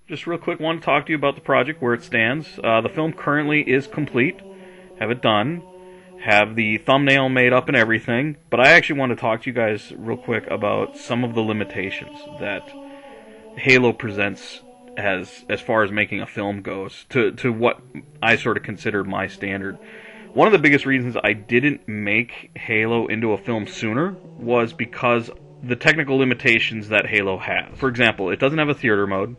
Just real quick, want to talk to you about the project, where it stands. The film currently is complete. Have it done. Have the thumbnail made up and everything. But I actually want to talk to you guys real quick about some of the limitations that Halo presents as far as making a film goes, to what I sort of consider my standard. One of the biggest reasons I didn't make Halo into a film sooner was because the technical limitations that Halo has. For example, it doesn't have a theater mode,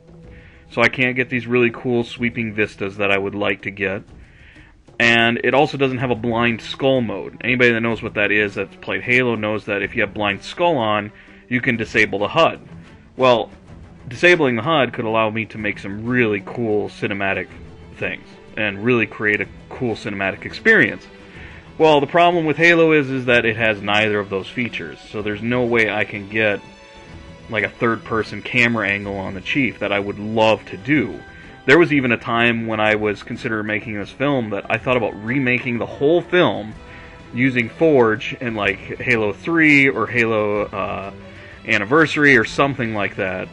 so I can't get these really cool sweeping vistas that I would like to get. And it also doesn't have a blind skull mode. Anybody that knows what that is, that's played Halo, knows that if you have blind skull on, you can disable the HUD. Well, disabling the HUD could allow me to make some really cool cinematic things and really create a cool cinematic experience. Well, the problem with Halo is that it has neither of those features, so there's no way I can get like a third-person camera angle on the Chief that I would love to do. There was even a time when I was considering making this film that I thought about remaking the whole film using Forge in like Halo 3 or Halo Anniversary or something like that,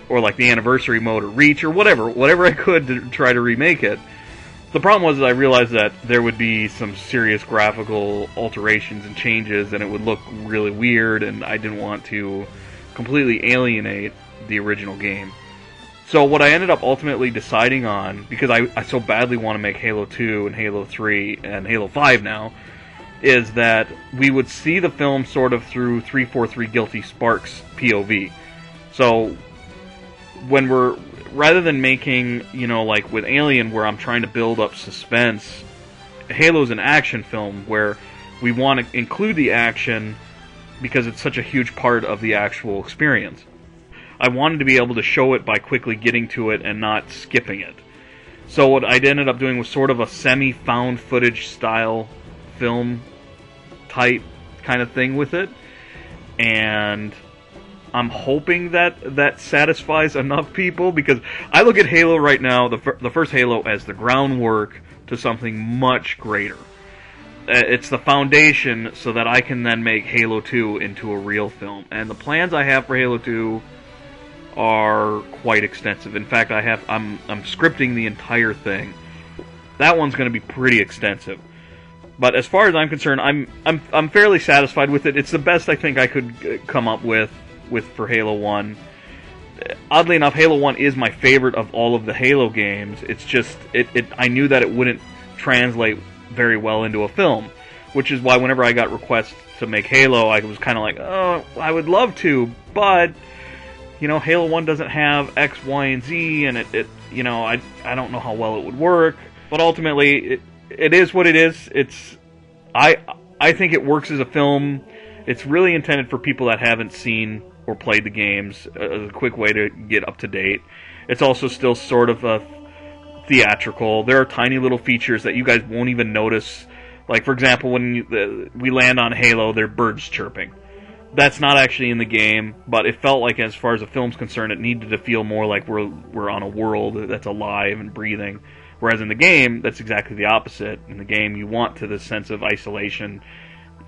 or like the Anniversary mode or Reach or whatever I could to try to remake it. The problem was that I realized that there would be some serious graphical alterations and changes, and it would look really weird, and I didn't want to completely alienate the original game. So what I ended up ultimately deciding on, because I so badly want to make Halo 2 and Halo 3 and Halo 5 now, is that we would see the film sort of through 343 Guilty Sparks POV. So when rather than making, like with Alien, where I'm trying to build up suspense, Halo's an action film where we want to include the action because it's such a huge part of the actual experience. I wanted to be able to show it by quickly getting to it and not skipping it. So what I ended up doing was sort of a semi-found footage style film type kind of thing with it. And I'm hoping that satisfies enough people, because I look at Halo right now, the first Halo, as the groundwork to something much greater. It's the foundation so that I can then make Halo 2 into a real film. And the plans I have for Halo 2 are quite extensive. In fact, I'm scripting the entire thing. That one's going to be pretty extensive. But as far as I'm concerned, I'm fairly satisfied with it. It's the best I think I could come up with for Halo 1. Oddly enough, Halo 1 is my favorite of all of the Halo games. It's just I knew that it wouldn't translate very well into a film, which is why whenever I got requests to make Halo, I was kind of like, oh, I would love to, but Halo 1 doesn't have X, Y, and Z, and I don't know how well it would work. But ultimately, it is what it is. I think it works as a film. It's really intended for people that haven't seen or played the games, a quick way to get up to date. It's also still sort of theatrical. There are tiny little features that you guys won't even notice. Like, for example, when we land on Halo, there are birds chirping. That's not actually in the game, but it felt like, as far as the film's concerned, it needed to feel more like we're on a world that's alive and breathing. Whereas in the game, that's exactly the opposite. In the game, you want to this sense of isolation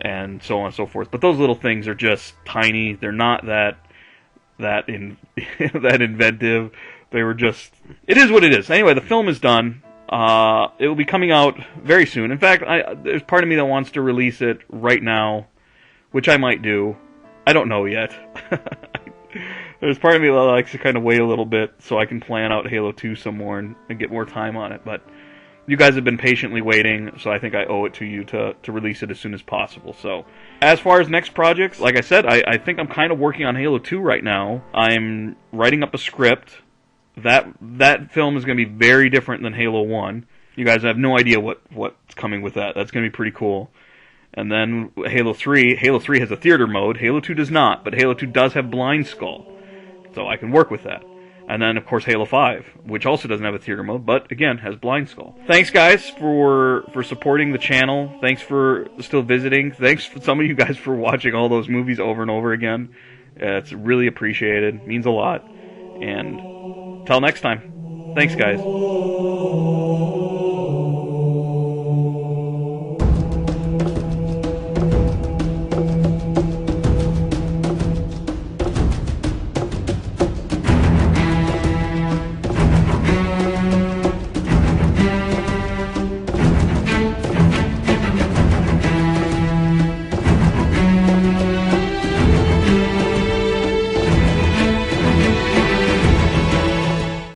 and so on and so forth. But those little things are just tiny. They're not that inventive. They were just... It is what it is. Anyway, the film is done. It will be coming out very soon. In fact, there's part of me that wants to release it right now, which I might do. I don't know yet. There's part of me that likes to kind of wait a little bit so I can plan out Halo 2 some more and get more time on it. But you guys have been patiently waiting, so I think I owe it to you to release it as soon as possible. So, as far as next projects, like I said, I think I'm kind of working on Halo 2 right now. I'm writing up a script. That film is going to be very different than Halo 1. You guys have no idea what's coming with that. That's going to be pretty cool. And then Halo 3 has a theater mode. Halo 2 does not, but Halo 2 does have Blind Skull. So I can work with that. And then, of course, Halo 5, which also doesn't have a theater mode, but, again, has Blind Skull. Thanks, guys, for supporting the channel. Thanks for still visiting. Thanks for some of you guys for watching all those movies over and over again. It's really appreciated. Means a lot. And until next time. Thanks, guys.